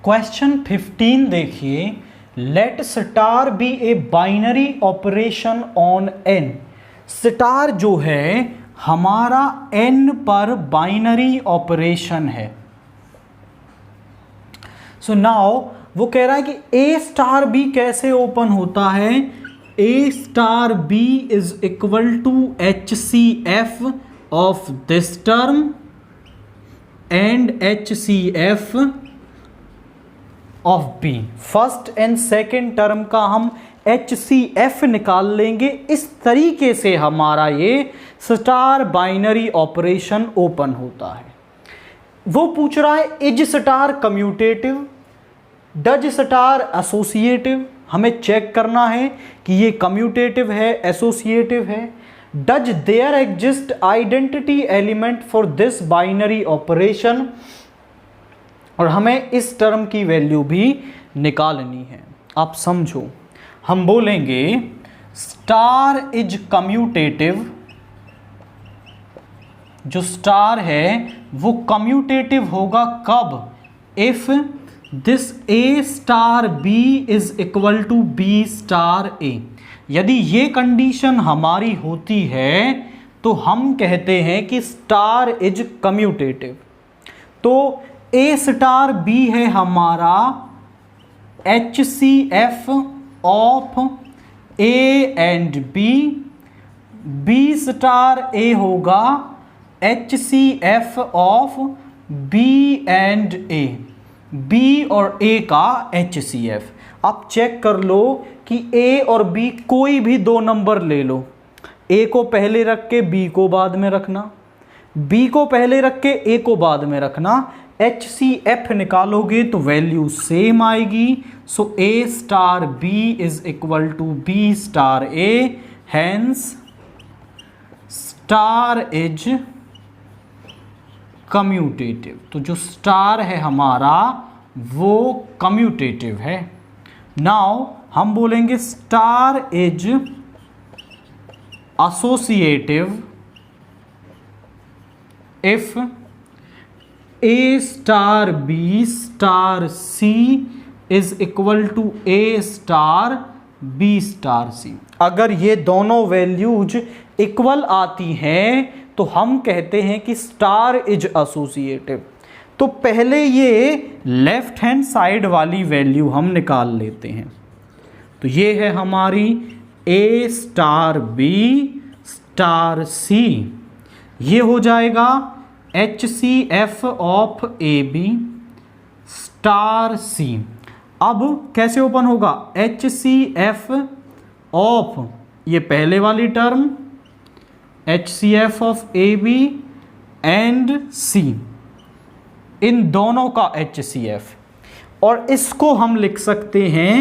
Question 15 देखिए, let star be a binary operation on N. Star जो है हमारा एन पर बाइनरी ऑपरेशन है। सो नाउ वो कह रहा है कि ए स्टार बी कैसे ओपन होता है। A star B is equal to H C F of this term and H C F of B. First and second term का हम एच सी एफ निकाल लेंगे। इस तरीके से हमारा ये स्टार बाइनरी ऑपरेशन ओपन होता है। वो पूछ रहा है is star commutative, does star associative. हमें चेक करना है कि ये कम्यूटेटिव है, एसोसिएटिव है। Does there exist identity element for this binary operation, और हमें इस टर्म की वैल्यू भी निकालनी है। आप समझो, हम बोलेंगे स्टार इज कम्यूटेटिव। जो स्टार है वो कम्यूटेटिव होगा कब? If this A star B is equal to B star A. यदि ये कंडीशन हमारी होती है तो हम कहते हैं कि स्टार इज कम्यूटेटिव। तो ए स्टार बी है हमारा H C F of A and B. B star A होगा H C F of B and A. B और ए का एच सी एफ। आप चेक कर लो कि ए और बी कोई भी दो नंबर ले लो। ए को पहले रख के बी को बाद में रखना, बी को पहले रख के ए को बाद में रखना। एच सी एफ निकालोगे तो वैल्यू सेम आएगी। So A star B is equal to B star A. Hence star is commutative. तो जो स्टार है हमारा वो कम्यूटेटिव है। नाउ हम बोलेंगे star is associative if A star B star C is equal to A star B star C. अगर ये दोनों वैल्यूज इक्वल आती हैं तो हम कहते हैं कि स्टार इज एसोसिएटिव। तो पहले ये लेफ्ट हैंड साइड वाली वैल्यू हम निकाल लेते हैं। तो ये है हमारी A star B star C. ये हो जाएगा H C F of A B star C. अब कैसे ओपन होगा? एच सी एफ ऑफ ये पहले वाली term H C F of A B and C, इन दोनों का एच सी एफ। और इसको हम लिख सकते हैं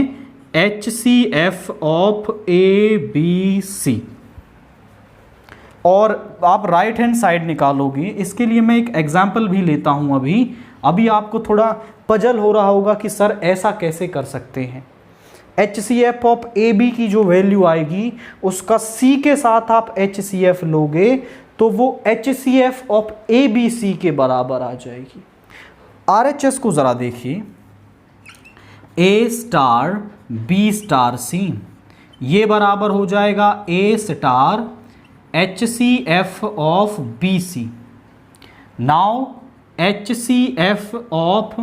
H C F of A B C. और आप राइट हैंड साइड निकालोगे। इसके लिए मैं एक एग्जाम्पल भी लेता हूं। अभी आपको थोड़ा पजल हो रहा होगा कि सर ऐसा कैसे कर सकते हैं। H C F of A B की जो वैल्यू आएगी उसका सी के साथ आप एच सी एफ लोगे तो वो H C F of A B C के बराबर आ जाएगी। आर एच एस को ज़रा देखिए, A star B star C, ये बराबर हो जाएगा A star H C F of B C. Now H C F of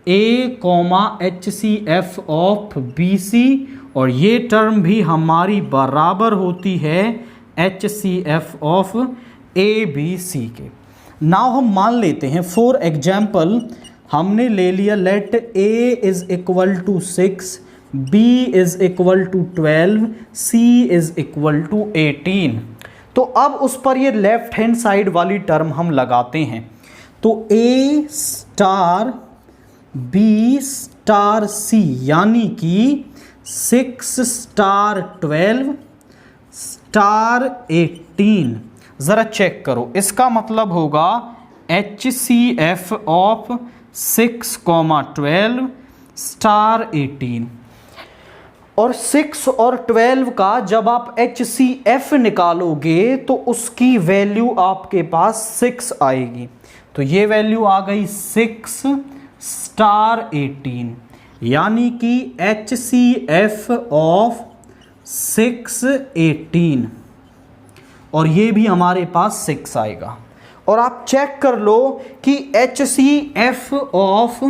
A comma H C F of B C, और ये टर्म भी हमारी बराबर होती है H C F of A B C के। नाउ हम मान लेते हैं फॉर एग्जाम्पल हमने ले लिया let A is equal to 6, B is equal to 12, C is equal to 18। तो अब उस पर ये लेफ्ट हैंड साइड वाली टर्म हम लगाते हैं। तो A star B star C यानी कि 6 स्टार 12 स्टार 18। ज़रा चेक करो, इसका मतलब होगा H C F of 6, 12 star 18। और 6 और 12 का जब आप एच सी एफ निकालोगे तो उसकी वैल्यू आपके पास 6 आएगी। तो ये वैल्यू आ गई 6 स्टार 18, यानी कि HCF ऑफ 618, और ये भी हमारे पास 6 आएगा। और आप चेक कर लो कि HCF ऑफ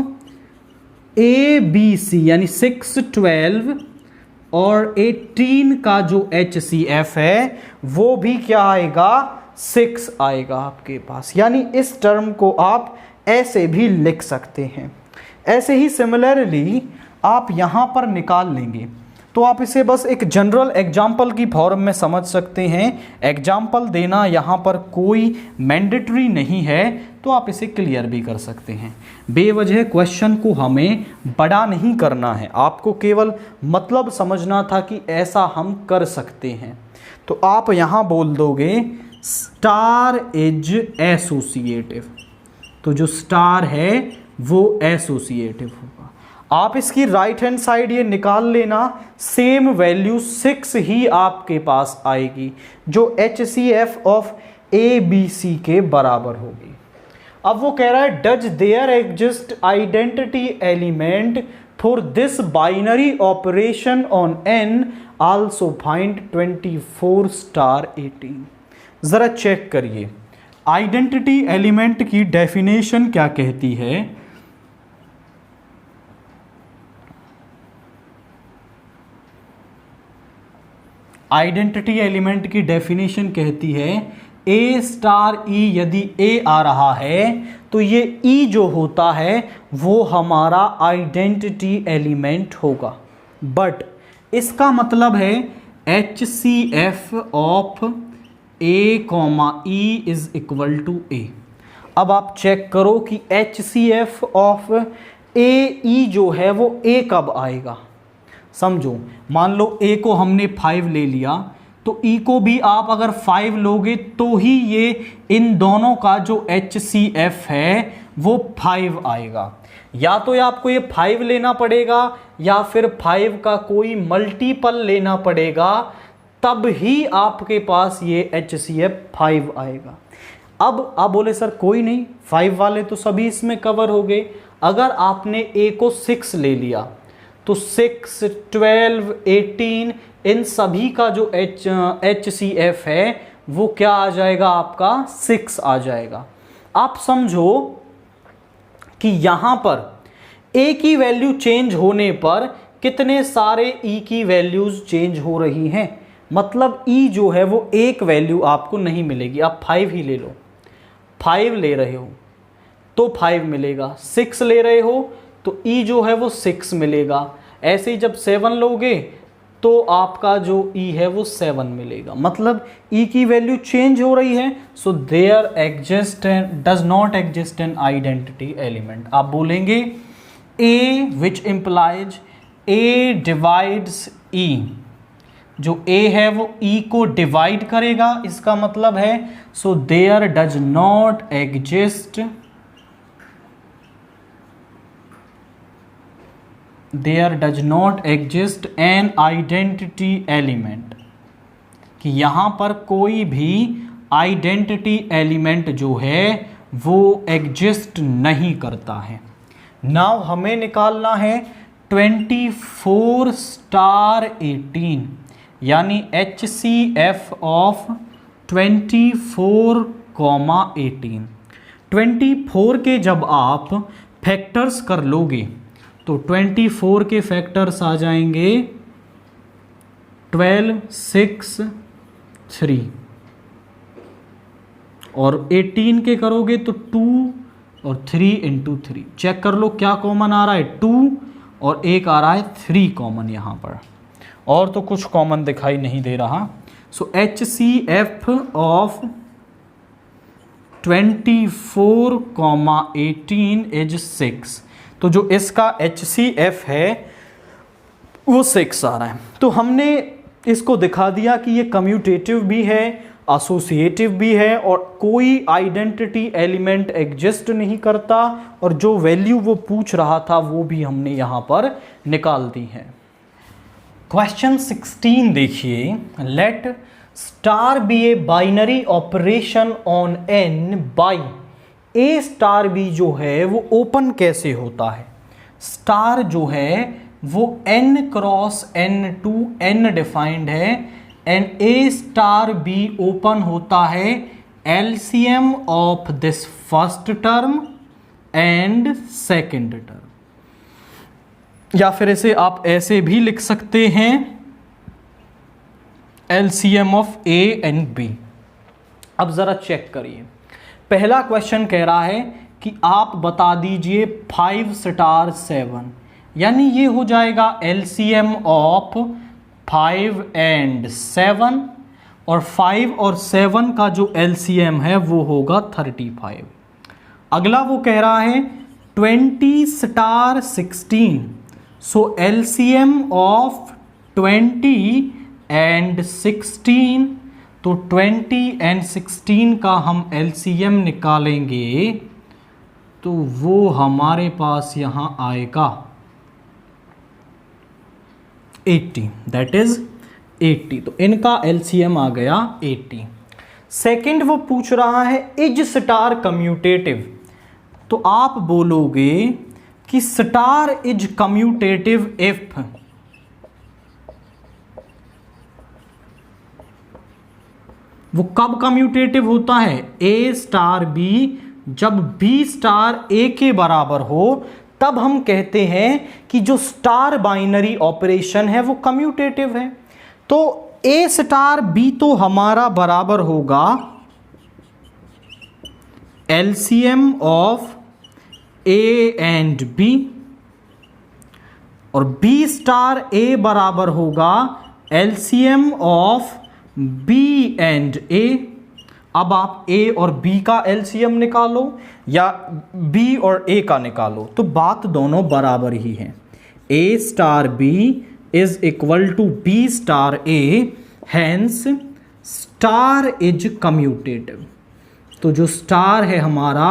ABC यानी 6, 12 और 18 का जो HCF है वो भी क्या आएगा, 6 आएगा आपके पास। यानी इस टर्म को आप ऐसे भी लिख सकते हैं। ऐसे ही सिमिलरली आप यहाँ पर निकाल लेंगे तो आप इसे बस एक जनरल एग्जाम्पल की फॉर्म में समझ सकते हैं। एग्जाम्पल देना यहाँ पर कोई मैंडेटरी नहीं है, तो आप इसे क्लियर भी कर सकते हैं। बेवजह क्वेश्चन को हमें बड़ा नहीं करना है, आपको केवल मतलब समझना था कि ऐसा हम कर सकते हैं। तो आप यहाँ बोल दोगे स्टार इज एसोसिएटिव, तो जो स्टार है वो एसोसिएटिव होगा। आप इसकी राइट हैंड साइड ये निकाल लेना, सेम वैल्यू 6 ही आपके पास आएगी जो HCF ऑफ ABC के बराबर होगी। अब वो कह रहा है does there exist identity element for this binary operation on N, also find 24 star 18। ज़रा चेक करिए आइडेंटिटी एलिमेंट की डेफिनेशन क्या कहती है। आइडेंटिटी एलिमेंट की डेफिनेशन कहती है A स्टार E, यदि A आ रहा है तो ये E जो होता है वो हमारा आइडेंटिटी एलिमेंट होगा। बट इसका मतलब है HCF of A, E is equal to A। अब आप चेक करो कि HCF ऑफ AE जो है वो A कब आएगा। समझो, मान लो A को हमने 5 ले लिया तो E को भी आप अगर 5 लोगे तो ही ये इन दोनों का जो HCF है वो 5 आएगा। या तो आपको ये 5 लेना पड़ेगा या फिर 5 का कोई मल्टीपल लेना पड़ेगा, तब ही आपके पास ये HCF 5 आएगा। अब आप बोले सर कोई नहीं, 5 वाले तो सभी इसमें कवर हो गए। अगर आपने A को 6 ले लिया तो 6, 12, 18 इन सभी का जो HCF है वो क्या आ जाएगा, आपका 6 आ जाएगा। आप समझो कि यहाँ पर A की वैल्यू चेंज होने पर कितने सारे E की वैल्यूज चेंज हो रही हैं। मतलब E जो है वो एक वैल्यू आपको नहीं मिलेगी। आप 5 ही ले लो, 5 ले रहे हो तो 5 मिलेगा, 6 ले रहे हो तो E जो है वो 6 मिलेगा। ऐसे ही जब 7 लोगे तो आपका जो E है वो 7 मिलेगा। मतलब E की वैल्यू चेंज हो रही है। So there exist does not exist an identity element. आप बोलेंगे A which implies A divides E, जो A है वो E को डिवाइड करेगा, इसका मतलब है so there does not exist there does not exist an identity element, कि यहाँ पर कोई भी आइडेंटिटी एलिमेंट जो है वो एग्जिस्ट नहीं करता है। नाउ हमें निकालना है 24 स्टार 18, यानी HCF ऑफ 24, 18। 24 के जब आप फैक्टर्स कर लोगे तो 24 के फैक्टर्स आ जाएंगे 12, 6, 3, और 18 के करोगे तो 2 और 3 इंटू 3। चेक कर लो क्या कॉमन आ रहा है, 2 और एक आ रहा है 3 कॉमन यहाँ पर, और तो कुछ कॉमन दिखाई नहीं दे रहा। सो HCF ऑफ 24, 18 इज 6। तो जो इसका HCF है वो 6 आ रहा है। तो हमने इसको दिखा दिया कि ये कम्यूटेटिव भी है, एसोसिएटिव भी है, और कोई आइडेंटिटी एलिमेंट एग्जिस्ट नहीं करता, और जो वैल्यू वो पूछ रहा था वो भी हमने यहाँ पर निकाल दी है। क्वेश्चन 16 देखिए, let star be a binary operation on N by A star B जो है वो ओपन कैसे होता है? स्टार जो है वो n cross n to n defined है and A star B open होता है LCM of this first term and second term, या फिर इसे आप ऐसे भी लिख सकते हैं LCM of A and B। अब जरा चेक करिए, पहला क्वेश्चन कह रहा है कि आप बता दीजिए 5 स्टार 7, यानी ये हो जाएगा LCM ऑफ 5 एंड 7, और 5 और 7 का जो LCM है वो होगा 35। अगला वो कह रहा है 20 star 16, so LCM of 20 and 16, तो 20 एंड 16 का हम LCM निकालेंगे तो वो हमारे पास यहां आएगा 80, दैट इज 80। तो इनका LCM आ गया 80। सेकंड वो पूछ रहा है इज स्टार कम्यूटेटिव, तो आप बोलोगे कि स्टार इज कम्यूटेटिव इफ वो कब कम्यूटेटिव होता है? ए स्टार बी, जब बी स्टार ए के बराबर हो तब हम कहते हैं कि जो स्टार बाइनरी ऑपरेशन है वो कम्यूटेटिव है। तो ए स्टार बी तो हमारा बराबर होगा LCM of A and B, और बी स्टार ए बराबर होगा LCM of B and A. अब आप ए और बी का LCM निकालो या बी और ए का निकालो, तो बात दोनों बराबर ही है। A star B is equal to B star A, hence star is commutative. तो जो स्टार है हमारा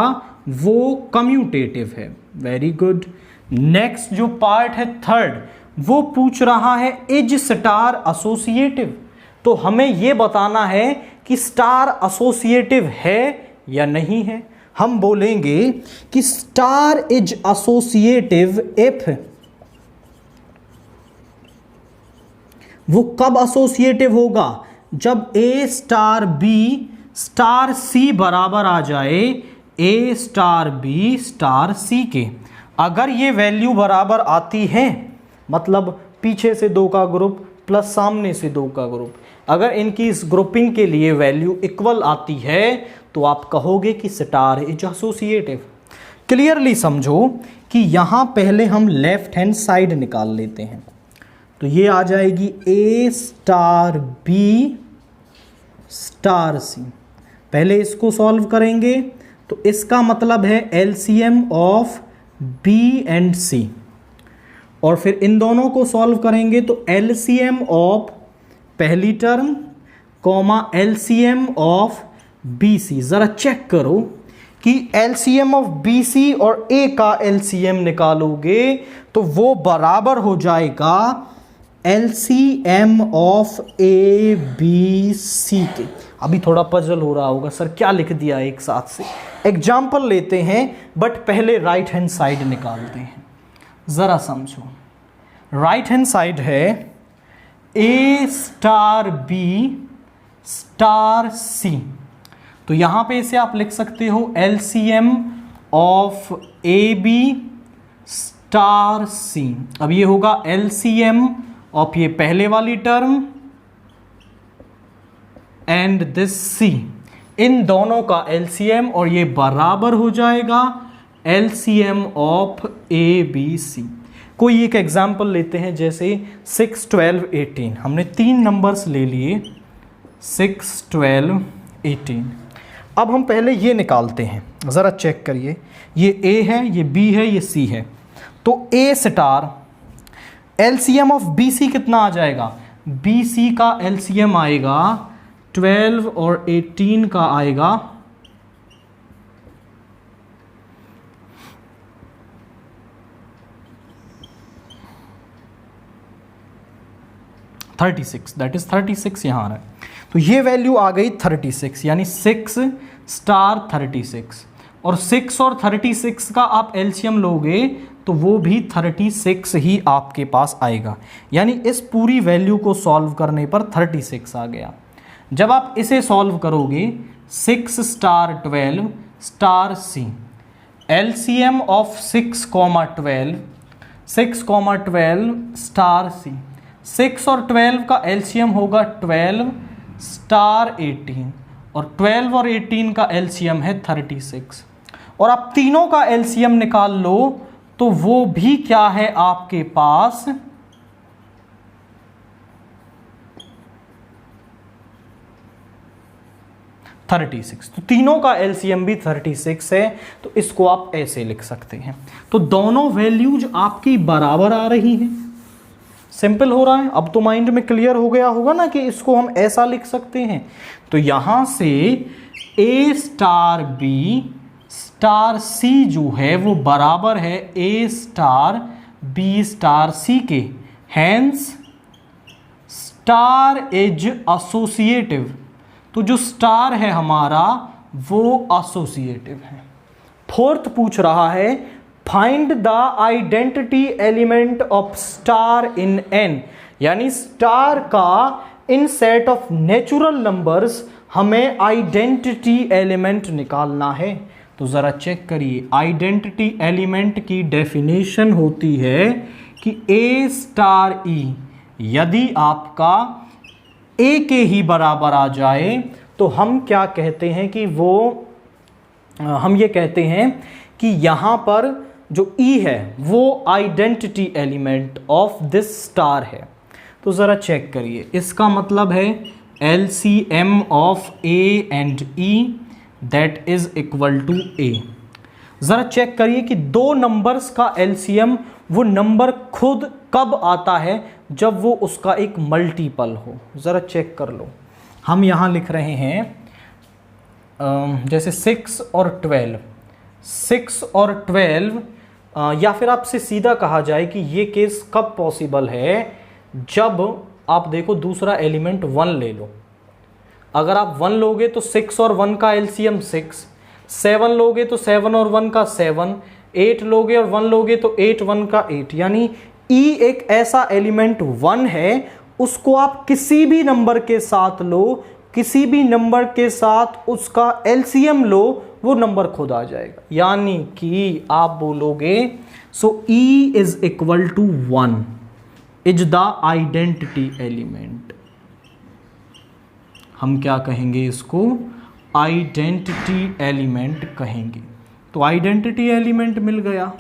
वो कम्यूटेटिव है। Very good. नेक्स्ट जो पार्ट है थर्ड, वो पूछ रहा है इज स्टार एसोसिएटिव। तो हमें यह बताना है कि स्टार एसोसिएटिव है या नहीं है। हम बोलेंगे कि स्टार इज एसोसिएटिव इफ, वो कब एसोसिएटिव होगा? जब ए स्टार बी स्टार सी बराबर आ जाए A star B star C के। अगर ये वैल्यू बराबर आती है, मतलब पीछे से 2 का ग्रुप प्लस सामने से 2 का ग्रुप, अगर इनकी इस ग्रुपिंग के लिए वैल्यू इक्वल आती है तो आप कहोगे कि स्टार इज एसोसिएटिव। क्लियरली समझो कि यहां पहले हम लेफ्ट हैंड साइड निकाल लेते हैं, तो ये आ जाएगी ए स्टार बी स्टार सी। पहले इसको सॉल्व करेंगे तो इसका मतलब है LCM ऑफ बी एंड सी, और फिर इन दोनों को सॉल्व करेंगे तो LCM ऑफ पहली term comma LCM of BC। ज़रा चेक करो कि LCM ऑफ BC और A का LCM निकालोगे तो वो बराबर हो जाएगा LCM ऑफ ABC के। अभी थोड़ा पजल हो रहा होगा, सर क्या लिख दिया एक साथ से। एग्जाम्पल लेते हैं, बट पहले राइट हैंड साइड निकालते हैं। ज़रा समझो, राइट हैंड साइड है A star B star C, तो यहाँ पे इसे आप लिख सकते हो LCM of AB star C। अब ये होगा LCM ऑफ ये पहले वाली टर्म एंड दिस C, इन दोनों का LCM, और ये बराबर हो जाएगा LCM ऑफ ABC। कोई एक एग्जाम्पल लेते हैं, जैसे 6, 12, 18। हमने 3 नंबर्स ले लिए 6, 12, 18। अब हम पहले ये निकालते हैं, ज़रा चेक करिए। ये A है, ये B है, ये C है। तो A star LCM of BC कितना आ जाएगा? BC का LCM आएगा 12 और 18 का आएगा 36, दैट इज 36 यहाँ आ रहा है। तो ये वैल्यू आ गई 36, यानी 6 स्टार 36। और 6 और 36 का आप एलसीएम लोगे तो वो भी 36 ही आपके पास आएगा। यानी इस पूरी वैल्यू को सॉल्व करने पर 36 आ गया। जब आप इसे सॉल्व करोगे 6 star 12 star C, LCM of 6, 12 star C, 6 और 12 का एलसीएम होगा 12 स्टार 18 और 12 और 18 का एलसीएम है 36। और आप तीनों का एलसीएम निकाल लो तो वो भी क्या है आपके पास 36। तो तीनों का एलसीएम भी 36 है, तो इसको आप ऐसे लिख सकते हैं। तो दोनों वैल्यूज आपकी बराबर आ रही हैं। सिंपल हो रहा है। अब तो माइंड में क्लियर हो गया होगा ना कि इसको हम ऐसा लिख सकते हैं। तो यहां से A star B star C जो है वो बराबर है A star B star C के। Hence star is associative. तो जो स्टार है हमारा वो एसोसिएटिव है। फोर्थ पूछ रहा है find the identity element of star in an, यानी स्टार का इन सेट ऑफ नेचुरल नंबर्स हमें आइडेंटिटी एलिमेंट निकालना है। तो जरा चेक करिए, आइडेंटिटी एलिमेंट की डेफिनेशन होती है कि ए स्टार ई यदि आपका ए के ही बराबर आ जाए तो हम क्या कहते हैं कि वो हम ये कहते हैं कि यहाँ पर जो ई है वो identity element of this star है। तो ज़रा चेक करिए, इसका मतलब है LCM of A and E that is equal to A. ज़रा चेक करिए कि दो नंबर्स का LCM वो नंबर खुद कब आता है, जब वो उसका एक मल्टीपल हो। ज़रा चेक कर लो, हम यहाँ लिख रहे हैं जैसे 6 और 12, 6 और 12 या फिर आपसे सीधा कहा जाए कि ये केस कब पॉसिबल है, जब आप देखो दूसरा एलिमेंट 1 ले लो। अगर आप 1 लोगे तो 6 और 1 का LCM 6, 7 लोगे तो 7 और 1 का 7, 8 लोगे और 1 लोगे तो 8 1 का 8। यानी E एक ऐसा एलिमेंट 1 है, उसको आप किसी भी नंबर के साथ लो, किसी भी नंबर के साथ उसका LCM लो, वो नंबर खुद आ जाएगा। यानी कि आप बोलोगे so E is equal to 1 is the identity element. हम क्या कहेंगे इसको, आइडेंटिटी एलिमेंट कहेंगे। तो आइडेंटिटी एलिमेंट मिल गया।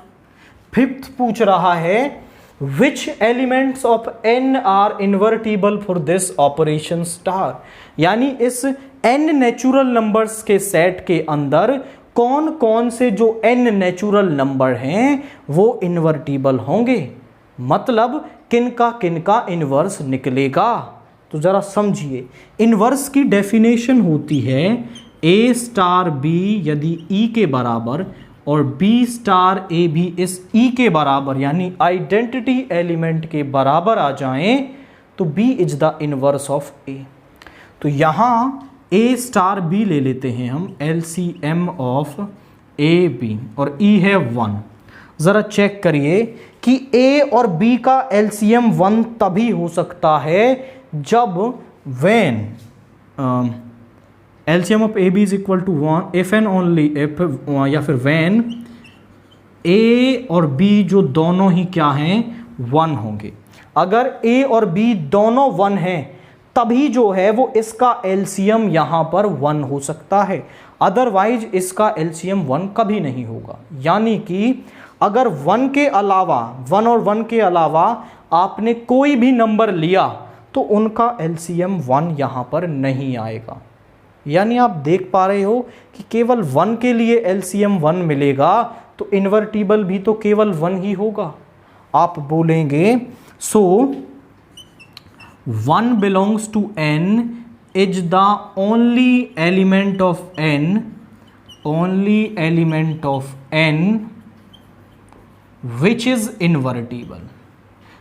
फिफ्थ पूछ रहा है which elements of n are invertible for this operation star, यानी इस n नेचुरल नंबर्स के सेट के अंदर कौन कौन से जो n नेचुरल नंबर हैं वो इन्वर्टिबल होंगे, मतलब किनका इन्वर्स निकलेगा। तो जरा समझिए, इन्वर्स की डेफिनेशन होती है a स्टार b यदि e के बराबर और b स्टार a भी इस e के बराबर यानी आइडेंटिटी एलिमेंट के बराबर आ जाएं तो b is the inverse of a। तो यहाँ a स्टार b ले लेते हैं हम, LCM ऑफ a b और e है 1। ज़रा चेक करिए कि a और b का LCM 1 तभी हो सकता है जब when LCM of A B is equal to 1 if and only if, या फिर when a और b जो दोनों ही क्या हैं 1 होंगे। अगर a और b दोनों 1 हैं तभी जो है वो इसका LCM यहाँ पर 1 हो सकता है, अदरवाइज इसका LCM 1 कभी नहीं होगा। यानी कि अगर 1 के अलावा 1 और 1 के अलावा आपने कोई भी नंबर लिया तो उनका LCM 1 यहाँ पर नहीं आएगा। यानी आप देख पा रहे हो कि केवल 1 के लिए LCM 1 मिलेगा तो इन्वर्टिबल भी तो केवल 1 ही होगा। आप बोलेंगे so 1 belongs to n is the only element of n which is invertible.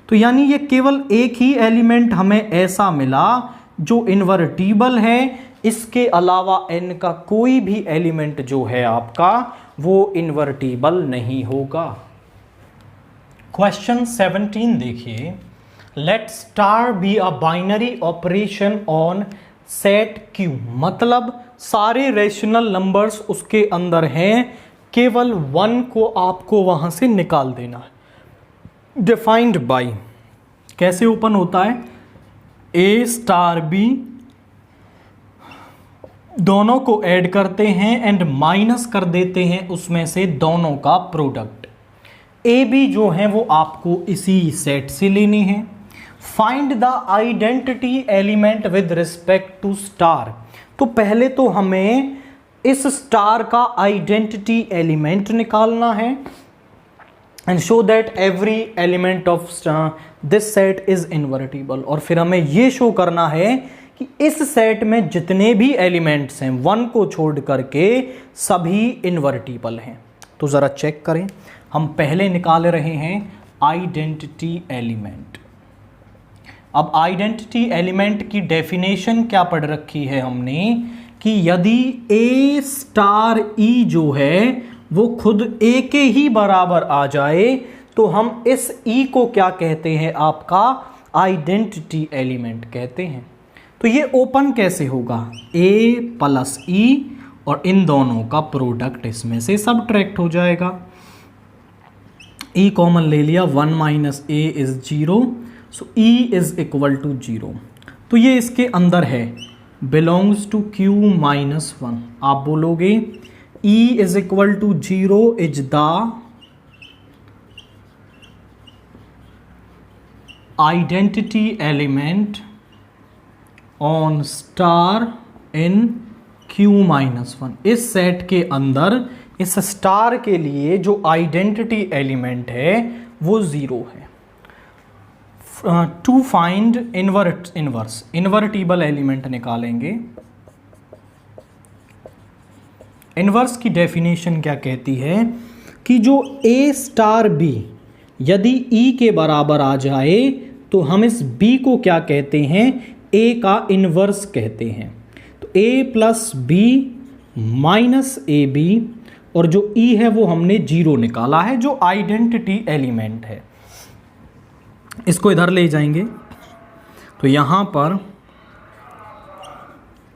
तो यानी ये केवल एक ही एलिमेंट हमें ऐसा मिला जो इन्वर्टिबल है, इसके अलावा n का कोई भी एलिमेंट जो है आपका वो इन्वर्टिबल नहीं होगा। क्वेश्चन 17 देखिए, let star be a binary operation on set Q, मतलब सारे रेशनल नंबर्स उसके अंदर हैं, केवल 1 को आपको वहां से निकाल देना है। डिफाइंड बाई, कैसे ओपन होता है, ए स्टार बी, दोनों को ऐड करते हैं एंड माइनस कर देते हैं उसमें से दोनों का प्रोडक्ट। ए बी जो है वो आपको इसी सेट से लेने हैं। Find the identity element with respect to star, तो पहले तो हमें इस स्टार का आइडेंटिटी एलिमेंट निकालना है and show that every element of this set is invertible, और फिर हमें ये शो करना है कि इस सेट में जितने भी एलिमेंट्स हैं 1 को छोड़ करके सभी इन्वर्टिबल हैं। तो ज़रा चेक करें, हम पहले निकाल रहे हैं आइडेंटिटी एलिमेंट। अब आइडेंटिटी एलिमेंट की डेफिनेशन क्या पढ़ रखी है हमने कि यदि ए स्टार ई जो है वो खुद ए के ही बराबर आ जाए तो हम इस ई को क्या कहते हैं, आपका आइडेंटिटी एलिमेंट कहते हैं। तो ये ओपन कैसे होगा, ए प्लस ई, और इन दोनों का प्रोडक्ट इसमें से सबट्रैक्ट हो जाएगा। ई कॉमन ले लिया, 1 minus a is 0, so e is equal to 0। तो ये इसके अंदर है, बिलोंग्स टू क्यू माइनस 1। आप बोलोगे e is equal to 0 is the identity element on star in Q minus 1। इस सेट के अंदर इस स्टार के लिए जो आइडेंटिटी एलिमेंट है वो 0 है। टू फाइंड इन्वर्टिबल एलिमेंट निकालेंगे। इन्वर्स की डेफिनेशन क्या कहती है कि जो ए स्टार बी यदि ई के बराबर आ जाए तो हम इस बी को क्या कहते हैं, ए का इन्वर्स कहते हैं। तो A plus B minus A B, और जो ई है वो हमने 0 निकाला है जो आइडेंटिटी एलिमेंट है। इसको इधर ले जाएंगे तो यहां पर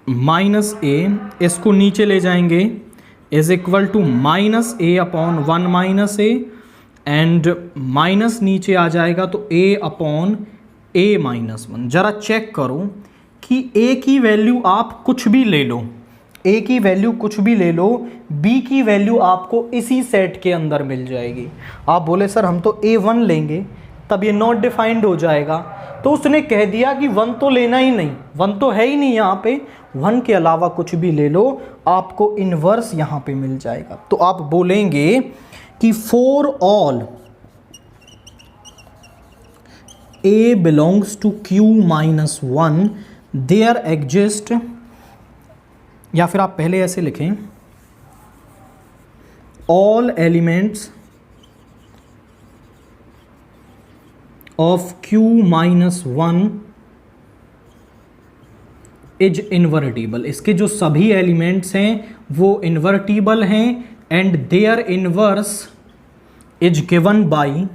माइनस ए, इसको नीचे ले जाएंगे, is equal to minus a upon 1 minus a, and minus नीचे आ जाएगा तो ए अपॉन ए माइनस 1। जरा चेक करो कि ए की वैल्यू आप कुछ भी ले लो, ए की वैल्यू कुछ भी ले लो, बी की वैल्यू आपको इसी सेट के अंदर मिल जाएगी। आप बोले सर हम तो A1 लेंगे, तब ये नॉट डिफाइंड हो जाएगा। तो उसने कह दिया कि 1 तो लेना ही नहीं, 1 तो है ही नहीं यहाँ पे, 1 के अलावा कुछ भी ले लो, आपको इन्वर्स यहाँ पे मिल जाएगा। तो आप बोलेंगे कि for all A belongs to Q minus 1 there exist, या फिर आप पहले ऐसे लिखें, all elements of Q minus 1 is invertible. इसके जो सभी एलिमेंट्स हैं वो इन्वर्टिबल हैं and their inverse is given by,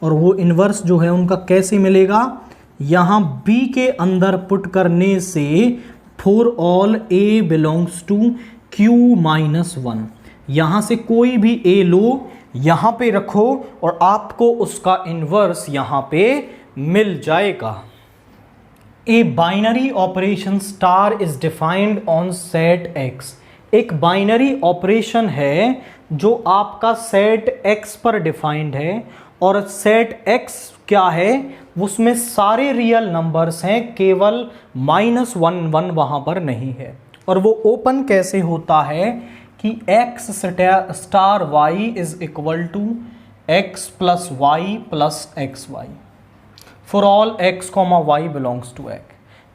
और वो इन्वर्स जो है उनका कैसे मिलेगा, यहां B के अंदर पुट करने से for all A belongs to Q minus 1। यहां से कोई भी A लो, यहां पे रखो और आपको उसका इन्वर्स यहां पे मिल जाएगा। ए binary operation star is defined on set X। एक बाइनरी ऑपरेशन है जो आपका सेट X पर डिफाइंड है, और सेट X क्या है, उसमें सारे रियल नंबर्स हैं, केवल -1 वहां पर नहीं है। और वो ओपन कैसे होता है कि X star Y is equal to X plus y plus x y for all X, Y belongs to X।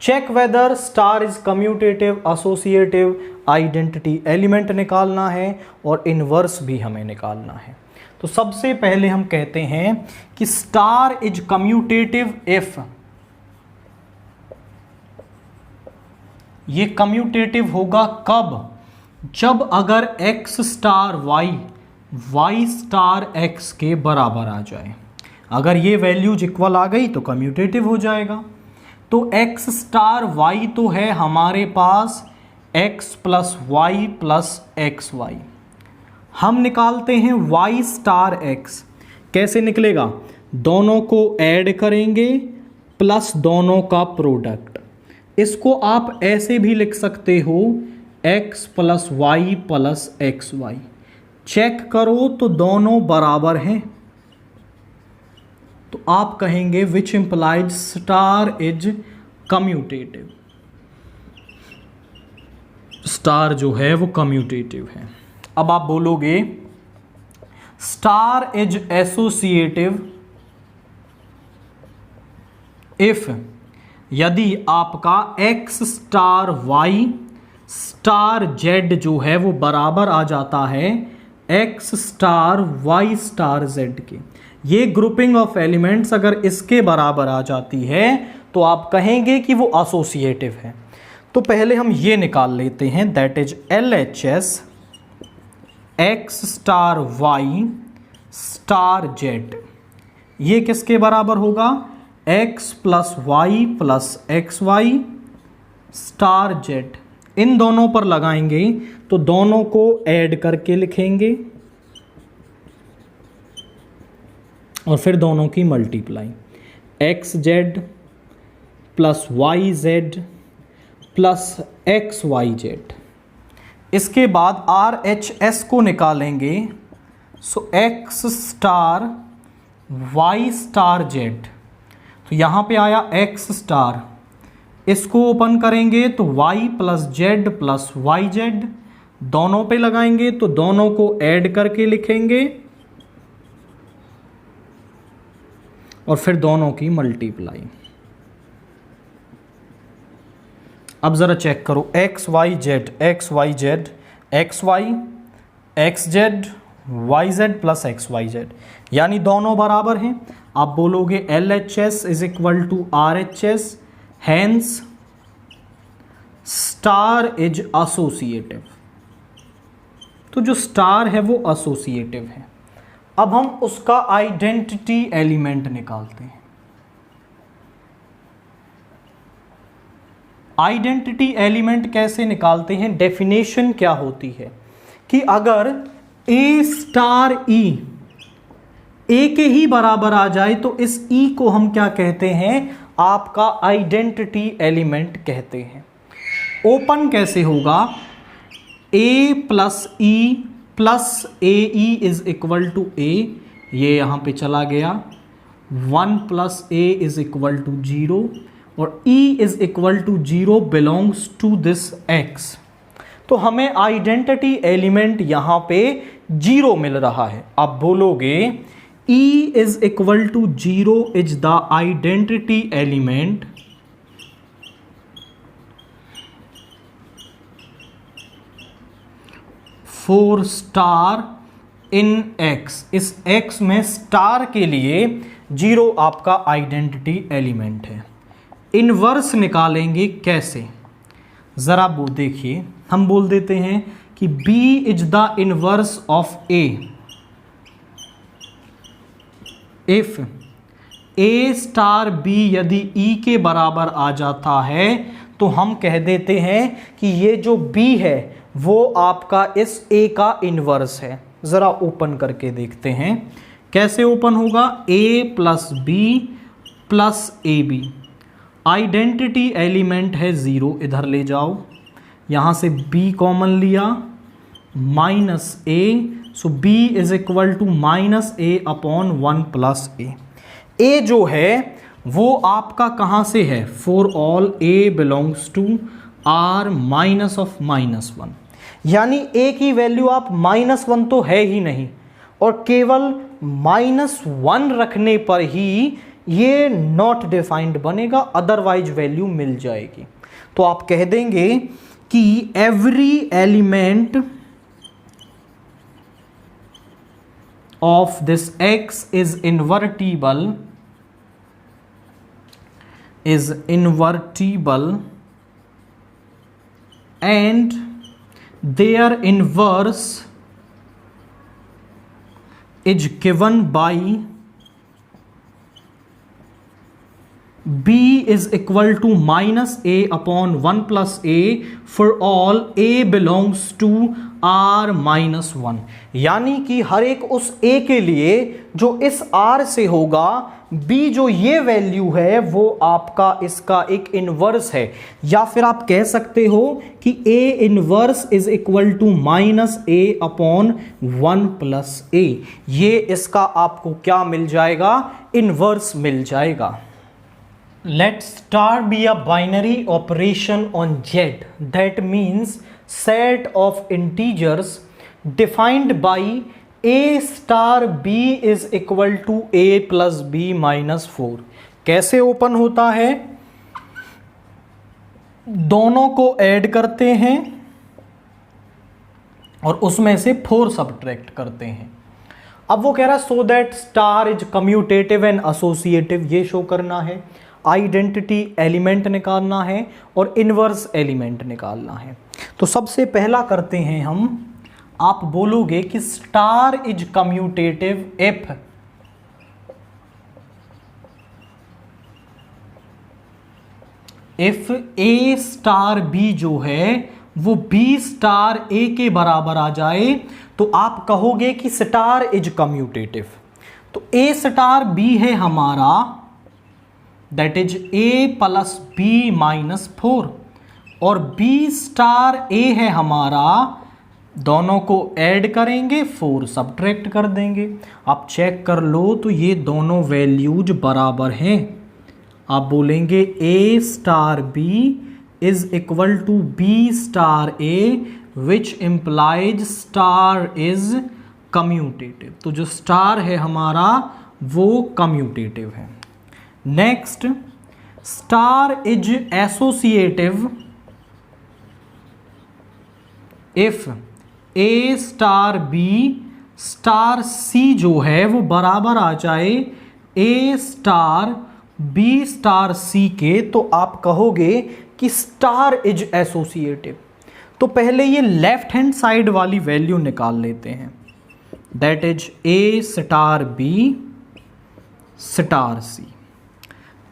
Check whether star is commutative, associative, identity element निकालना है और इनवर्स भी हमें निकालना है। तो सबसे पहले हम कहते हैं कि स्टार इज कम्यूटेटिव इफ, ये कम्यूटेटिव होगा कब, जब अगर x star y y star x के बराबर आ जाए। अगर ये वैल्यूज इक्वल आ गई तो कम्यूटेटिव हो जाएगा। तो x स्टार y तो है हमारे पास x plus y plus x y. हम निकालते हैं y स्टार x। कैसे निकलेगा? दोनों को ऐड करेंगे प्लस दोनों का प्रोडक्ट। इसको आप ऐसे भी लिख सकते हो x plus y plus x y. Check करो तो दोनों बराबर हैं, तो आप कहेंगे which implies star is commutative. Star जो है वो कम्यूटेटिव है। अब आप बोलोगे स्टार इज एसोसिएटिव इफ, यदि आपका x star y star z जो है वो बराबर आ जाता है x star y star z के। ये ग्रुपिंग ऑफ एलिमेंट्स अगर इसके बराबर आ जाती है तो आप कहेंगे कि वो एसोसिएटिव है। तो पहले हम ये निकाल लेते हैं, that is LHS x star y star z। ये किसके बराबर होगा? x plus y plus x y star z। इन दोनों पर लगाएंगे तो दोनों को ऐड करके लिखेंगे और फिर दोनों की multiply, X Z plus Y Z plus x Y Z. इसके बाद आर एच एस को निकालेंगे, so X star Y star Z. तो यहाँ पे आया एक्स स्टार, इसको ओपन करेंगे तो y plus z plus Y z, दोनों पे लगाएंगे तो दोनों को ऐड करके लिखेंगे और फिर दोनों की मल्टीप्लाई। अब ज़रा चेक करो, x Y z x Y z x y x z y Z plus x Y z, यानी दोनों बराबर हैं। आप बोलोगे L H S is equal to R H S, hence star is associative. तो जो स्टार है वो एसोसिएटिव है। अब हम उसका आइडेंटिटी एलिमेंट निकालते हैं। आइडेंटिटी एलिमेंट कैसे निकालते हैं? डेफिनेशन क्या होती है कि अगर ए स्टार ई ए के ही बराबर आ जाए तो इस ई को हम क्या कहते हैं? आपका आइडेंटिटी एलिमेंट कहते हैं। ओपन कैसे होगा? A plus E plus A E is equal to A, ये यहाँ पे चला गया, 1 plus A is equal to 0 और e is equal to 0 belongs to this x। तो हमें आइडेंटिटी एलिमेंट यहाँ पे 0 मिल रहा है। आप बोलोगे e is equal to 0 is the identity element for star in x। इस x में स्टार के लिए 0 आपका आइडेंटिटी एलिमेंट है। इनवर्स निकालेंगे कैसे? ज़रा वो देखिए, हम बोल देते हैं कि B is the inverse of A if A star B यदि E के बराबर आ जाता है तो हम कह देते हैं कि ये जो B है वो आपका इस A का इनवर्स है। ज़रा ओपन करके देखते हैं कैसे ओपन होगा। A plus B plus AB, identity element है 0, इधर ले जाओ, यहाँ से B कॉमन लिया, minus A, so B is equal to minus A upon 1 plus A। A जो है वो आपका कहाँ से है? For all A belongs to R minus of minus 1, यानी A की वैल्यू आप -1 तो है ही नहीं और केवल -1 रखने पर ही ये नॉट डिफाइंड बनेगा, अदरवाइज वैल्यू मिल जाएगी। तो आप कह देंगे कि every element of this x is invertible and their inverse is given by b is equal to minus a upon 1 plus a for all a belongs to r minus 1। यानी कि हर एक उस a के लिए जो इस r से होगा, b जो ये वैल्यू है वो आपका इसका एक इनवर्स है, या फिर आप कह सकते हो कि a inverse is equal to minus a upon 1 plus a। ये इसका आपको क्या मिल जाएगा, इनवर्स मिल जाएगा। Let star be a binary operation on Z, that means set of integers defined by a star b is equal to a plus b minus 4। कैसे open होता है, दोनों को ऐड करते हैं और उसमें से 4 सब्ट्रैक्ट करते हैं। अब वो कह रहा है so that star is commutative and associative, ये शो करना है, आइडेंटिटी एलिमेंट निकालना है और इनवर्स एलिमेंट निकालना है। तो सबसे पहला करते हैं हम, आप बोलोगे कि star is commutative if A star B जो है वो बी स्टार ए के बराबर आ जाए, तो आप कहोगे कि स्टार इज कम्यूटेटिव। तो ए स्टार बी है हमारा, that is a plus B minus 4, और बी स्टार ए है हमारा, दोनों को ऐड करेंगे 4 सब्ट्रैक्ट कर देंगे। आप चेक कर लो तो ये दोनों वैल्यूज बराबर हैं। आप बोलेंगे A star B is equal to B star A which implies star is commutative. तो जो स्टार है हमारा वो कम्यूटेटिव है। Next, star is associative if A star B star C जो है वो बराबर आ जाए A star B star C के, तो आप कहोगे कि स्टार इज एसोसिएटिव। तो पहले ये लेफ्ट हैंड साइड वाली वैल्यू निकाल लेते हैं, that is A star B star C.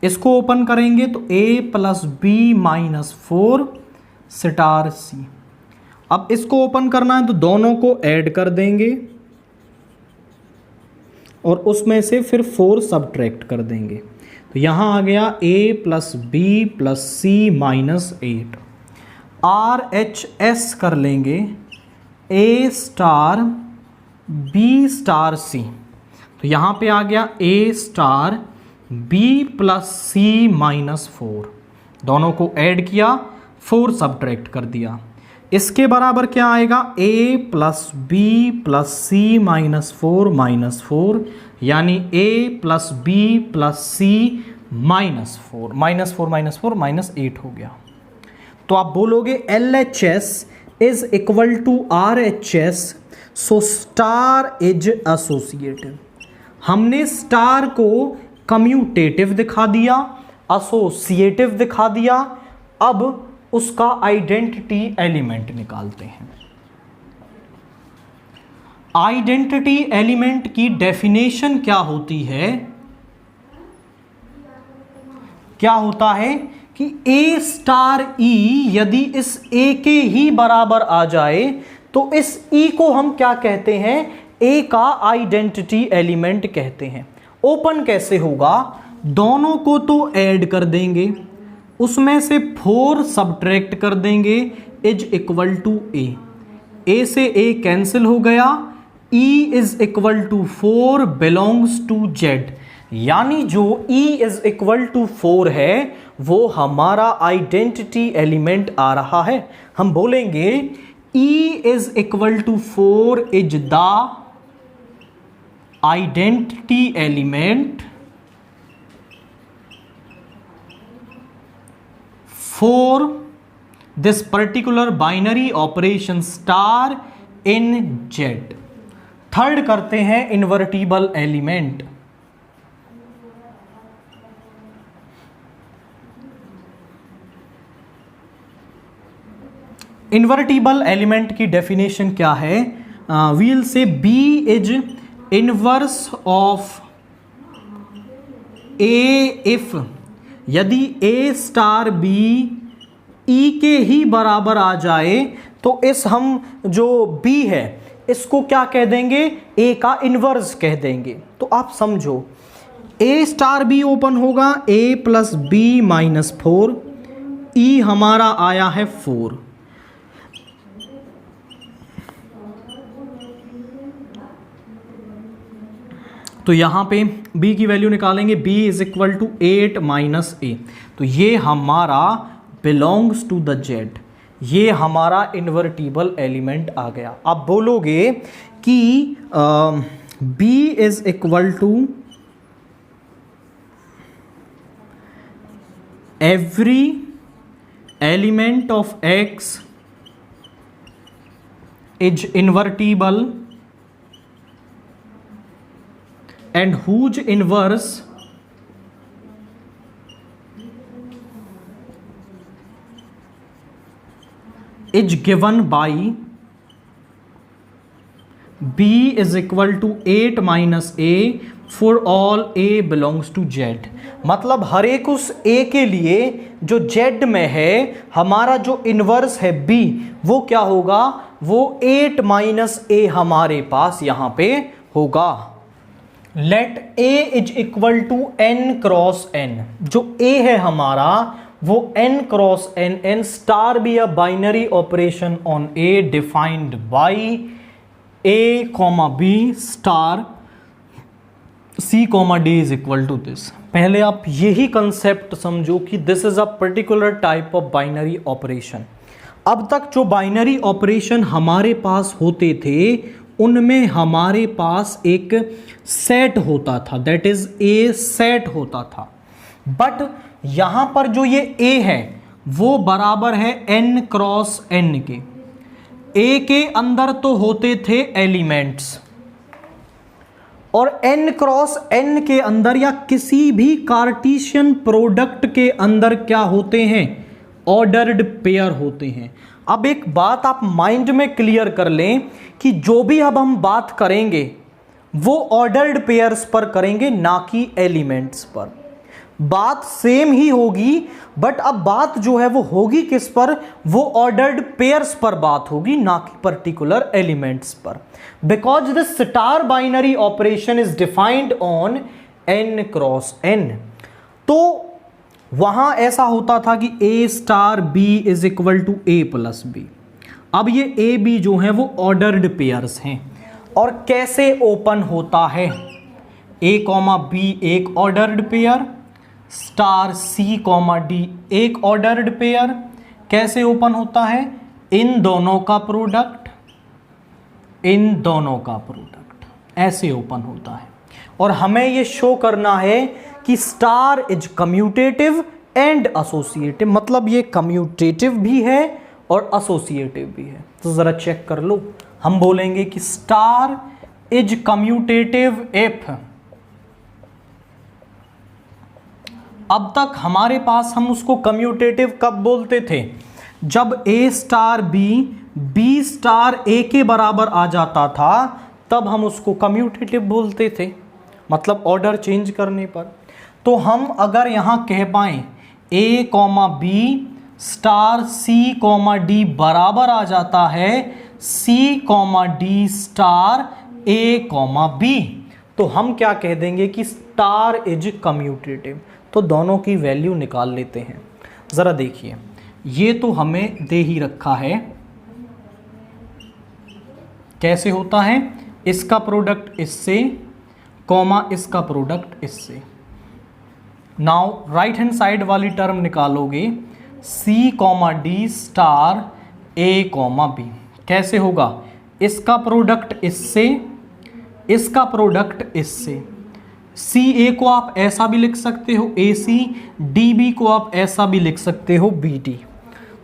इसको ओपन करेंगे तो a plus B minus 4 star C. अब इसको ओपन करना है तो दोनों को ऐड कर देंगे और उसमें से फिर 4 सब्ट्रैक्ट कर देंगे। तो यहां आ गया a plus b plus c minus 8। R H S कर लेंगे a star B star c. तो यहां पे आ गया a star b plus c minus 4, दोनों को ऐड किया 4 सब्ट्रैक्ट कर दिया। इसके बराबर क्या आएगा, a plus b plus c minus 4 यानी a plus b plus c minus 4 minus 8 हो गया। तो आप बोलोगे LHS is equal to RHS, so star is associative. हमने स्टार को कम्यूटेटिव दिखा दिया, एसोसिएटिव दिखा दिया, अब उसका आइडेंटिटी एलिमेंट निकालते हैं। आइडेंटिटी एलिमेंट की डेफिनेशन क्या होती है, क्या होता है कि ए स्टार ई यदि इस ए के ही बराबर आ जाए तो इस ई को हम क्या कहते हैं, ए का आइडेंटिटी एलिमेंट कहते हैं। ओपन कैसे होगा, दोनों को तो ऐड कर देंगे, उसमें से 4 सब्ट्रैक्ट कर देंगे, इज इक्वल टू ए से ए कैंसिल हो गया, e is equal to 4 belongs to z, यानी जो ई इज इक्वल टू 4 है वो हमारा आइडेंटिटी एलिमेंट आ रहा है। हम बोलेंगे e is equal to 4 is the identity element for this particular binary operation star in Z। Third करते हैं इन्वर्टिबल एलिमेंट। इन्वर्टिबल एलिमेंट की डेफिनेशन क्या है? We'll say b is inverse of a if, यदि ए स्टार बी ई के ही बराबर आ जाए तो इस हम जो बी है इसको क्या कह देंगे? ए का इनवर्स कह देंगे। तो आप समझो, ए स्टार बी ओपन होगा, ए प्लस बी माइनस 4, ई हमारा आया है 4। तो यहां पे b की वैल्यू निकालेंगे, b is equal to 8 minus A. तो ये हमारा बिलोंग्स टू द जेड, ये हमारा इन्वर्टिबल एलिमेंट आ गया। आप बोलोगे कि b is equal to every element of x is invertible and whose inverse is given by b is equal to 8 minus a for all a belongs to z। मतलब हर एक उस a के लिए जो z में है, हमारा जो इनवर्स है b, वो क्या होगा? वो 8 माइनस a हमारे पास यहां पे होगा। Let a is equal to n cross n, जो a है हमारा वो n cross n, n star be a binary operation on a defined by a comma b star c comma d is equal to this. पहले आप यही concept समझो कि this is a particular type of binary operation. अब तक जो binary operation हमारे पास होते थे उनमें हमारे पास एक सेट होता था, दैट इज ए सेट होता था। बट यहां पर जो ये ए है वो बराबर है n क्रॉस n के। ए के अंदर तो होते थे एलिमेंट्स, और n क्रॉस n के अंदर या किसी भी कार्टेशियन प्रोडक्ट के अंदर क्या होते हैं? ऑर्डर्ड पेयर होते हैं। अब एक बात आप माइंड में क्लियर कर लें कि जो भी अब हम बात करेंगे वो ऑर्डर्ड पेयर्स पर करेंगे, ना कि एलिमेंट्स पर। बात सेम ही होगी, बट अब बात जो है वो होगी किस पर? वो ऑर्डर्ड पेयर्स पर बात होगी, ना कि पर्टिकुलर एलिमेंट्स पर। Because the star binary operation is defined on n cross n। तो वहां ऐसा होता था कि a star b is equal to a plus b। अब ये a b जो है वो ऑर्डर्ड पेयर्स हैं। और कैसे ओपन होता है? a कॉमा b एक ordered pair, star c comma d एक ऑर्डर्ड पेयर। कैसे ओपन होता है? इन दोनों का प्रोडक्ट, इन दोनों का प्रोडक्ट, ऐसे ओपन होता है। और हमें ये शो करना है कि star is commutative and associative, मतलब ये कम्यूटेटिव भी है और एसोसिएटिव भी है। तो जरा चेक कर लो, हम बोलेंगे कि स्टार इज कम्यूटेटिव इफ, अब तक हमारे पास हम उसको कम्यूटेटिव कब बोलते थे? जब a star b star a के बराबर आ जाता था तब हम उसको कम्यूटेटिव बोलते थे, मतलब ऑर्डर चेंज करने पर। तो हम अगर यहां कह पाएं a comma b star c comma d बराबर आ जाता है c comma d star a comma b, तो हम क्या कह देंगे कि स्टार इज कम्यूटेटिव। तो दोनों की वैल्यू निकाल लेते हैं। ज़रा देखिए, ये तो हमें दे ही रखा है। कैसे होता है? इसका प्रोडक्ट इससे कॉमा इसका प्रोडक्ट इससे। नाउ राइट हैंड साइड वाली टर्म निकालोगे c comma D star a comma b। कैसे होगा? इसका प्रोडक्ट इससे, इसका प्रोडक्ट इससे। सी ए को आप ऐसा भी लिख सकते हो ए सी, डी बी को आप ऐसा भी लिख सकते हो बी डी।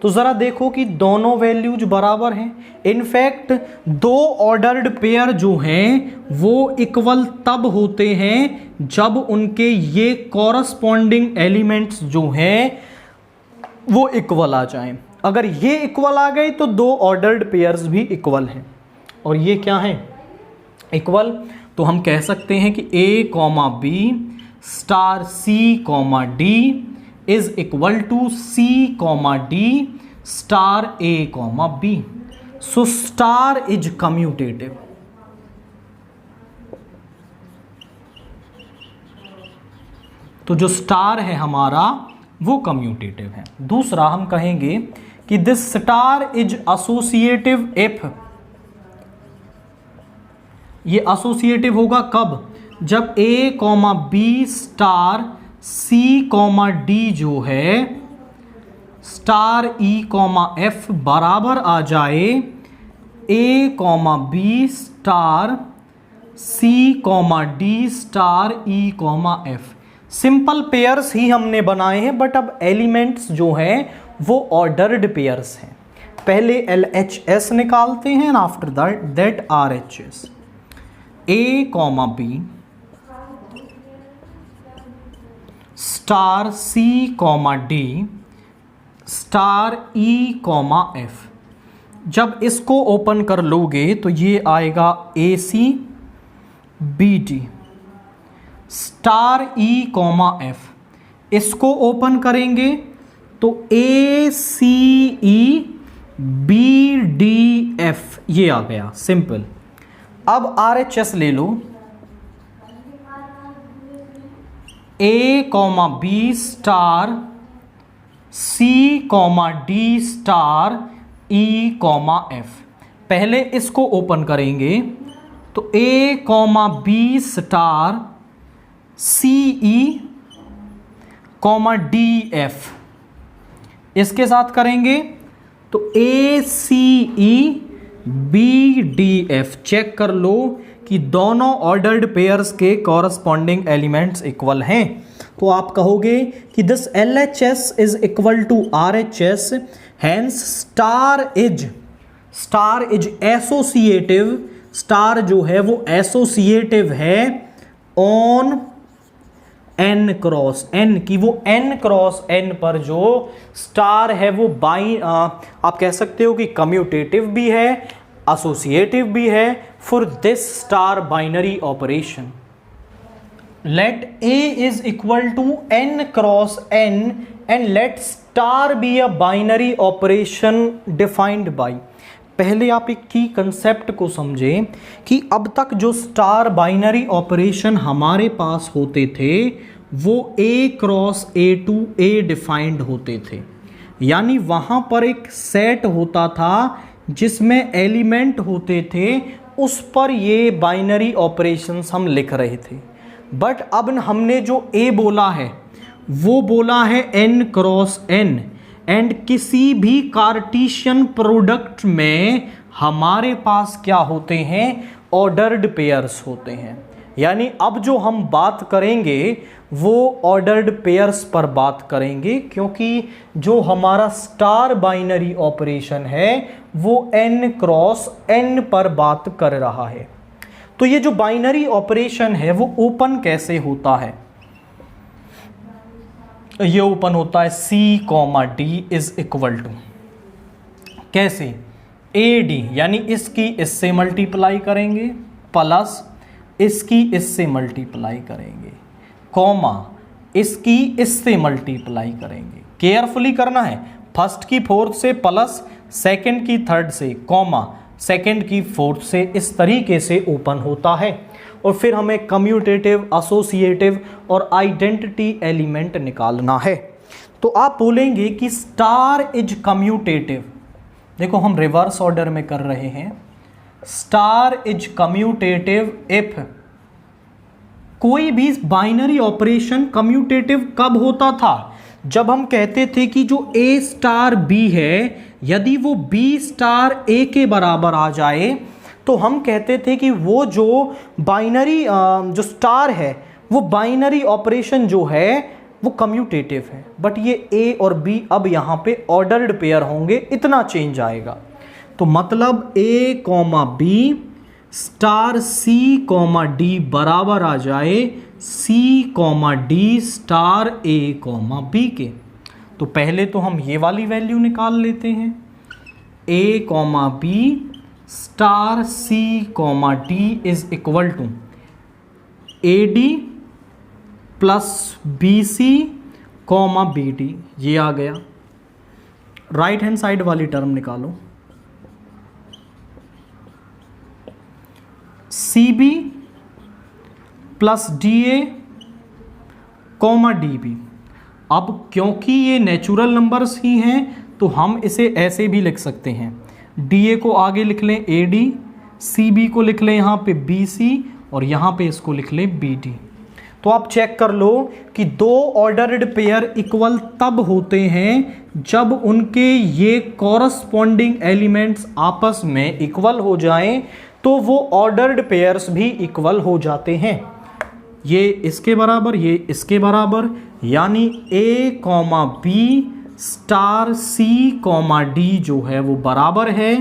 तो ज़रा देखो कि दोनों वैल्यूज बराबर हैं। इनफैक्ट दो ऑर्डर्ड पेयर जो हैं वो इक्वल तब होते हैं जब उनके ये कॉरस्पॉन्डिंग एलिमेंट्स जो हैं वो इक्वल आ जाएं। अगर ये इक्वल आ गए तो दो ऑर्डर्ड पेयर्स भी इक्वल हैं, और ये क्या है, इक्वल। तो हम कह सकते हैं कि A comma B star C comma d is equal to C comma D star A comma b. So star is commutative. तो जो स्टार है हमारा वो कम्यूटेटिव है। दूसरा हम कहेंगे कि this star is associative if, ये एसोसिएटिव होगा कब, जब A comma B star C comma d जो है स्टार E कॉमा F बराबर आ जाए A comma B star C comma D star E comma F। Simple pairs ही हमने बनाए हैं, बट अब एलिमेंट्स जो हैं वो ऑर्डर्ड पेयर्स हैं। पहले LHS निकालते हैं and after that RHS। A comma B star C comma D star E comma F। जब इसको ओपन कर लोगे तो ये आएगा AC BD star E comma F। इसको ओपन करेंगे तो ACE BDF, ये आ गया सिंपल। अब RHS ले लो, A comma B star C comma D star E comma F। पहले इसको ओपन करेंगे तो A comma B star CE comma DF, इसके साथ करेंगे तो ACE BDF। चेक कर लो कि दोनों ऑर्डर्ड पेयर्स के कॉरस्पॉन्डिंग एलिमेंट्स इक्वल हैं। तो आप कहोगे कि this LHS is equal to RHS, hence star is associative. Star जो है वो एसोसिएटिव है ऑन N क्रॉस N की, वो N क्रॉस N पर जो स्टार है वो आप कह सकते हो कि कम्यूटेटिव भी है, एसोसिएटिव भी है for this star binary operation. Let A is equal to N cross N and let star be a binary operation defined by. पहले आप एक की कंसेप्ट को समझें कि अब तक जो स्टार बाइनरी ऑपरेशन हमारे पास होते थे वो A क्रॉस A डिफाइंड होते थे, यानी वहाँ पर एक सेट होता था जिसमें एलिमेंट होते थे, उस पर ये बाइनरी ऑपरेशंस हम लिख रहे थे। बट अब हमने जो A बोला है वो बोला है N क्रॉस N, एंड किसी भी कार्टीशियन प्रोडक्ट में हमारे पास क्या होते हैं, ऑर्डर्ड पेयर्स होते हैं। यानी अब जो हम बात करेंगे वो ऑर्डर्ड पेयर्स पर बात करेंगे, क्योंकि जो हमारा स्टार बाइनरी ऑपरेशन है वो N क्रॉस N पर बात कर रहा है। तो ये जो बाइनरी ऑपरेशन है वो ओपन कैसे होता है, ये ओपन होता है C comma d is equal to, कैसे, AD यानी इसकी इससे मल्टीप्लाई करेंगे प्लस इसकी इससे मल्टीप्लाई करेंगे, कॉमा इसकी इससे मल्टीप्लाई करेंगे। केयरफुली करना है, फर्स्ट की फोर्थ से प्लस सेकंड की थर्ड से, कॉमा सेकंड की फोर्थ से, इस तरीके से ओपन होता है। और फिर हमें कम्यूटेटिव, एसोसिएटिव और आइडेंटिटी एलिमेंट निकालना है। तो आप बोलेंगे कि स्टार इज कम्यूटेटिव। देखो हम रिवर्स ऑर्डर में कर रहे हैं। स्टार इज कम्यूटेटिव इफ, कोई भी बाइनरी ऑपरेशन कम्यूटेटिव कब होता था, जब हम कहते थे कि जो A स्टार B है, यदि वो B स्टार A के बराबर आ जाए तो हम कहते थे कि वो जो बाइनरी जो स्टार है वो बाइनरी ऑपरेशन जो है वो कम्यूटेटिव है। बट ये A और B अब यहाँ पे ऑर्डर्ड पेयर होंगे, इतना चेंज आएगा। तो मतलब A comma B star C comma D बराबर आ जाए C comma D star A comma B के। तो पहले तो हम ये वाली वैल्यू निकाल लेते हैं, a comma B star c comma d is equal to a d plus b c comma b d. ये आ गया। राइट हैंड साइड वाली टर्म निकालो, c b plus d a comma d b. अब क्योंकि ये नेचुरल नंबर्स ही हैं तो हम इसे ऐसे भी लिख सकते हैं, डी ए को आगे लिख लें ए डी, सी बी को लिख लें यहाँ पे बी सी, और यहाँ पे इसको लिख लें बी डी। तो आप चेक कर लो कि दो ऑर्डर्ड पेयर इक्वल तब होते हैं जब उनके ये कॉरस्पॉन्डिंग एलिमेंट्स आपस में इक्वल हो जाएं, तो वो ऑर्डर्ड पेयर्स भी इक्वल हो जाते हैं। ये इसके बराबर, ये इसके बराबर, यानी a comma B star c comma d जो है वो बराबर है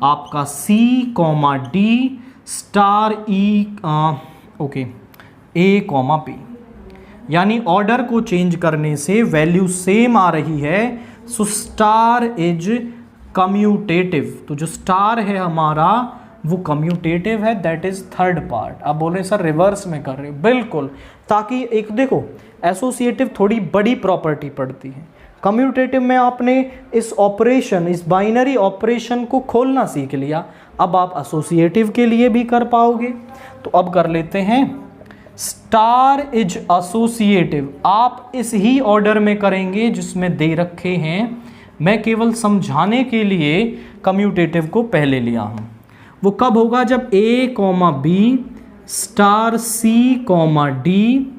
आपका सी कॉमा डी स्टार ई ओके ए कॉमा बी। यानी ऑर्डर को चेंज करने से वैल्यू सेम आ रही है, सो स्टार इज कम्यूटेटिव। तो जो स्टार है हमारा वो कम्यूटेटिव है, दैट इज थर्ड पार्ट। आप बोल रहे सर रिवर्स में कर रहे हो, बिल्कुल, ताकि एक देखो एसोसिएटिव थोड़ी बड़ी प्रॉपर्टी पड़ती है। कम्यूटेटिव में आपने इस ऑपरेशन, इस बाइनरी ऑपरेशन को खोलना सीख लिया, अब आप एसोसिएटिव के लिए भी कर पाओगे। तो अब कर लेते हैं, स्टार इज एसोसिएटिव आप इस ही ऑर्डर में करेंगे जिसमें दे रखे हैं। मैं केवल समझाने के लिए कम्यूटेटिव को पहले लिया हूं। वो कब होगा? जब ए comma B star c comma D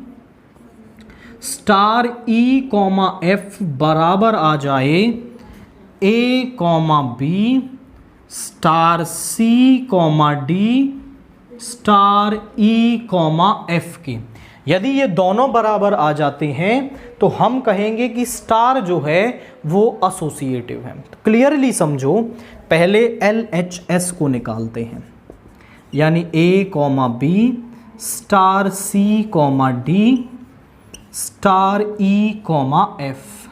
star e comma F बराबर आ जाए ए comma B star c comma D star e comma F की। यदि ये दोनों बराबर आ जाते हैं तो हम कहेंगे कि स्टार जो है वो एसोसिएटिव है। तो क्लियरली समझो, पहले LHS को निकालते हैं, यानी a comma B star c comma D star e comma f.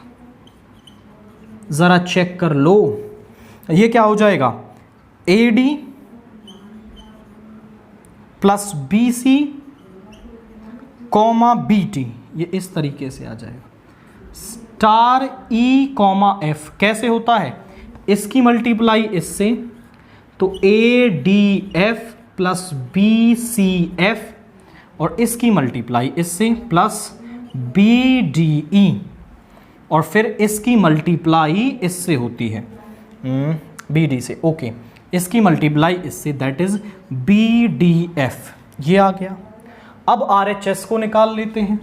जरा चेक कर लो, ये क्या हो जाएगा? A d plus b c comma b t, ये इस तरीके से आ जाएगा। स्टार ई कॉमा एफ कैसे होता है? इसकी मल्टीप्लाई इससे, तो a d f plus b c f, और इसकी मल्टीप्लाई इससे प्लस बी डी ई, और फिर इसकी मल्टीप्लाई इससे होती है बी डी से, ओके, इसकी मल्टीप्लाई इससे, that is b d f. ये आ गया। अब RHS को निकाल लेते हैं।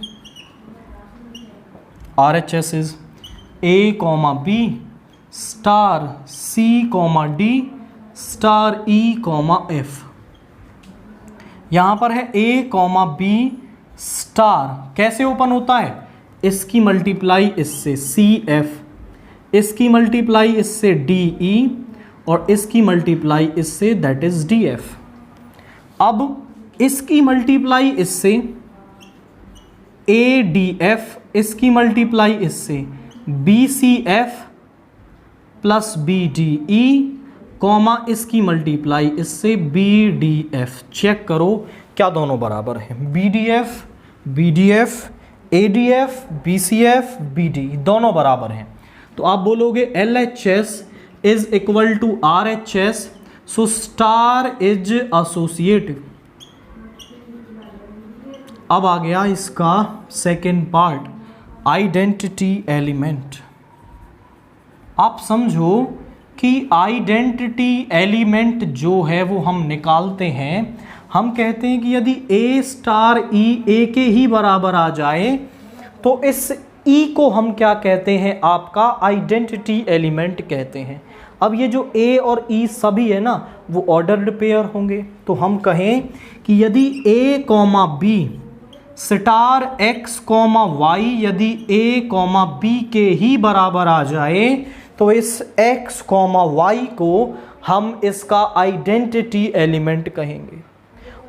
RHS is a comma B star c comma D star e comma f. यहां पर है ए कॉमा बी स्टार, कैसे ओपन होता है? इसकी मल्टीप्लाई इससे सी एफ, इसकी मल्टीप्लाई इससे डी ई, और इसकी मल्टीप्लाई इससे, दैट इज डी एफ। अब इसकी मल्टीप्लाई इससे ए डी एफ, इसकी मल्टीप्लाई इससे b c f plus b d e, comma इसकी मल्टीप्लाई इससे बी डी एफ। चेक करो क्या दोनों बराबर हैं? B d f, a d f, b c f, b d, दोनों बराबर हैं। तो आप बोलोगे LHS is equal to RHS, so star is associative. अब आ गया इसका सेकेंड पार्ट, आइडेंटिटी एलिमेंट। आप समझो कि आइडेंटिटी एलिमेंट जो है वो हम निकालते हैं। हम कहते हैं कि यदि A स्टार E A के ही बराबर आ जाए तो इस E को हम क्या कहते हैं? आपका आइडेंटिटी एलिमेंट कहते हैं। अब ये जो A और E सभी है ना वो ऑर्डर्ड पेयर होंगे। तो हम कहें कि यदि A comma B star X comma Y यदि A कॉमा B के ही बराबर आ जाए तो इस X कॉमा Y को हम इसका आइडेंटिटी एलिमेंट कहेंगे।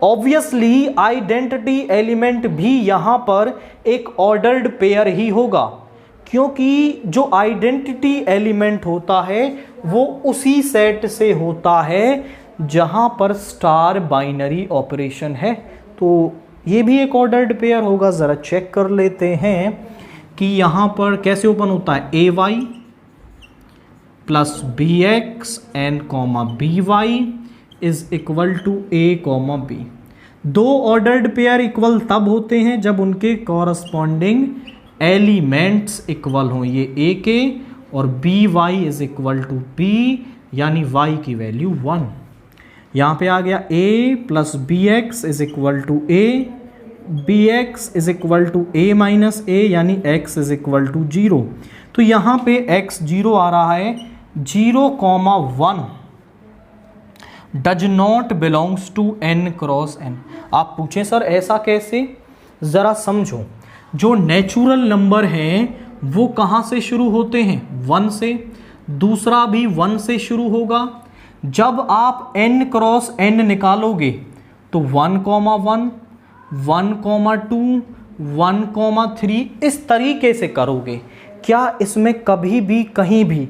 ऑब्वियसली आइडेंटिटी एलिमेंट भी यहाँ पर एक ऑर्डर्ड पेयर ही होगा, क्योंकि जो आइडेंटिटी एलिमेंट होता है वो उसी सेट से होता है जहां पर स्टार बाइनरी ऑपरेशन है। तो ये भी एक ऑर्डर्ड पेयर होगा। ज़रा चेक कर लेते हैं कि यहाँ पर कैसे ओपन होता है। A Y plus B X and comma B Y is equal to A comma B. दो ऑर्डर्ड पेयर इक्वल तब होते हैं जब उनके कॉरस्पॉन्डिंग एलिमेंट्स इक्वल हों। ये ए के और B Y is equal to B, यानी वाई की वैल्यू 1। यहाँ पे आ गया a plus B X is equal to A, B X is equal to A minus A, यानी x इज इक्वल टू 0। तो यहाँ पे x 0 आ रहा है। 0,1 does not belongs to n cross n। आप पूछें सर ऐसा कैसे, ज़रा समझो। जो नेचुरल नंबर हैं वो कहाँ से शुरू होते हैं, 1 से। दूसरा भी 1 से शुरू होगा। जब आप n क्रॉस n निकालोगे तो 1,1, 1,2, 1,3 इस तरीके से करोगे। क्या इसमें कभी भी कहीं भी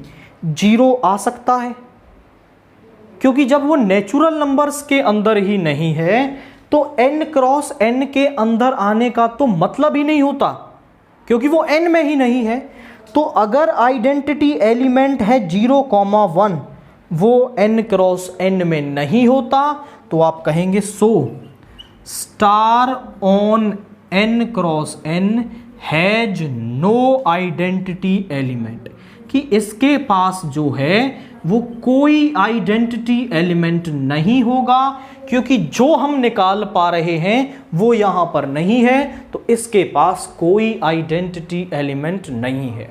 0 आ सकता है? क्योंकि जब वो नेचुरल नंबर्स के अंदर ही नहीं है तो n क्रॉस n के अंदर आने का तो मतलब ही नहीं होता, क्योंकि वो n में ही नहीं है। तो अगर आइडेंटिटी एलिमेंट है 0,1 वो n क्रॉस n में नहीं होता तो आप कहेंगे so star on n cross n has no identity element, कि इसके पास जो है वो कोई आइडेंटिटी एलिमेंट नहीं होगा, क्योंकि जो हम निकाल पा रहे हैं वो यहां पर नहीं है, तो इसके पास कोई आइडेंटिटी एलिमेंट नहीं है।